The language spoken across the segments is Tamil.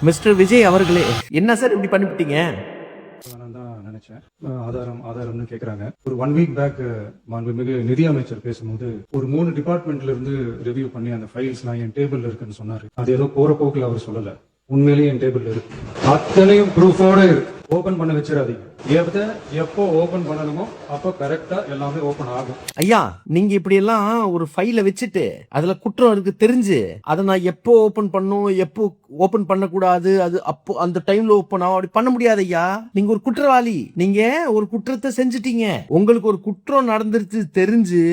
மிஸ்டர் விஜய் அவர்களே, என்ன சார் இப்படி பண்ணிவிட்டீங்க? வேணாம் தான் நினைச்சேன். ஆதாரம்னு கேக்குறாங்க. ஒரு 1 வீக் பேக் மாண்புமிகு நிதி அமைச்சர் பேசும்போது ஒரு 3 டிபார்ட்மெண்ட்ல இருந்து ரிவ்யூ பண்ணி அந்த ஃபைல்ஸ்லாம் என் டேபிள்ல இருக்குன்னு சொன்னாரு. அது ஏதோ போற போக்குல அவர் சொல்லல. உண்மையிலேயே என் டேபிள்ல இருக்கு. அத்தனையும் ப்ரூஃபோட ஓபன் பண்ண வச்சிடாதீங்க. எப்போ ஓபன் பண்ணணுமோ அப்போ கரெக்டா எல்லாமே ஓபன் ஆகும். ஐயா, நீங்க இப்படி எல்லாம் ஒரு ஃபைல வச்சுட்டு அதுல குற்றம் இருக்கு தெரிஞ்சு அதை நான் எப்போ ஓபன் பண்ணும், எப்போ ஓபன் பண்ணக்கூடாது, அது அப்போ அந்த டைம்ல ஓபன் ஆகும், அப்படி பண்ண முடியாது ஐயா. நீங்க ஒரு குற்றவாளி, நீங்க ஒரு குற்றத்தை செஞ்சுட்டீங்க. உங்களுக்கு ஒரு குற்றம் நடந்துருச்சு தெரிஞ்சு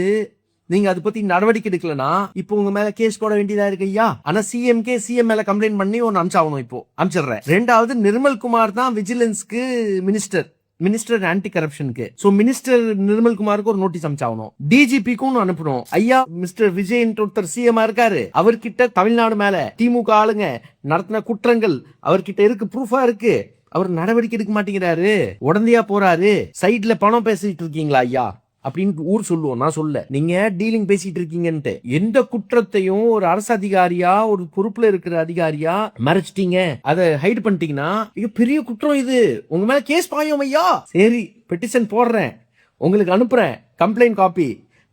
நீங்க அதை பத்தி நடவடிக்கை எடுக்கலனா இப்போ உங்க மேல கேஸ் போட வேண்டியதா இருக்கு ஐயா. ஆனா சிஎம் மேல கம்ப்ளைண்ட் பண்ணி ஒன்னு அமிச்சாகணும். இப்போ அமிச்சிடுறேன். ரெண்டாவது, நிர்மல் குமார் தான் விஜிலன்ஸ்க்கு மினிஸ்டர் ஆன்டி கரப்ஷனுக்கு. சோ மினிஸ்டர் நிர்மல் குமாருக்கு ஒரு நோட்டீஸ் அமிச்சாகணும். டிஜிபிக்கும் அனுப்பணும். ஐயா, மிஸ்டர் விஜய் ஒருத்தர் சிஎம் இருக்காரு, அவர்கிட்ட தமிழ்நாடு மேல திமுக ஆளுங்க நடத்தின குற்றங்கள் அவர்கிட்ட இருக்கு, ப்ரூஃபா இருக்கு. அவர் நடவடிக்கை எடுக்க மாட்டேங்கிறாரு, உடந்தையா போறாரு. சைட்ல பணம் பேசிட்டு இருக்கீங்களா ஐயா அப்படின்னு ஊர் சொல்லுவோம். நான் சொல்ல, நீங்க டீலிங் பேசிட்டு இருக்கீங்கன்ட்டு. எந்த குற்றத்தையும் ஒரு அரசு அதிகாரியா, ஒரு பொறுப்புல இருக்கிற அதிகாரியா மறைச்சிட்டீங்க, அதை ஹைட் பண்ணிட்டீங்கன்னா பெரிய குற்றம் இது. உங்க மேல கேஸ் பாயும் ஐயா. சரி, பெட்டிஷன் போடுறேன், உங்களுக்கு அனுப்புறேன், கம்ப்ளைண்ட் காப்பி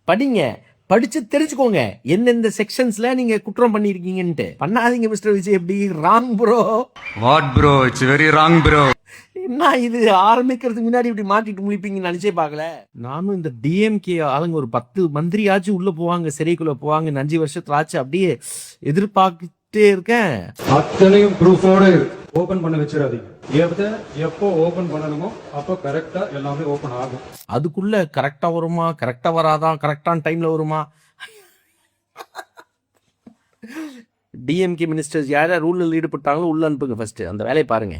படிங்க, படிச்சு தெரிஞ்சுக்கோங்க எந்தெந்த செக்ஷன்ஸ்ல நீங்க குற்றம் பண்ணிருக்கீங்கன்ட்டு. பண்ணாதீங்க மிஸ்டர் விஜய். எப்படி wrong bro? What bro? It's very wrong bro. என்ன இது, ஆரம்பிக்கிறதுக்கு முன்னாடி இப்படி மாட்டிட்டு முழிப்பீங்கன்னு நினைச்சே பார்க்கல. நானும் இந்த டிஎம்கே ஆளுங்க ஒரு 10 மந்திரி ஆச்சு உள்ள போவாங்க, சிறைக்குள்ள போவாங்க, 5 வருஷத்துல ஆச்சு, அப்படியே எதிர்பார்த்துட்டே இருக்கேன். அத்தனையும் ப்ரூஃபோட ஓபன் பண்ண வச்சிடாதீங்க. எப்போ ஓபன் பண்ணணுமோ அப்போ கரெக்டா எல்லாமே ஓபன் ஆகும். அதுக்குள்ள கரெக்டா வருமா, கரெக்டா வராதான், கரெக்டான டைம்ல வருமா? டிஎம்கே மினிஸ்டர்ஸ் யாரா ரூல்ல ஈடுபட்டாங்களோ உள்ள அனுப்புங்க ஃபர்ஸ்ட், அந்த வேலையை பாருங்க.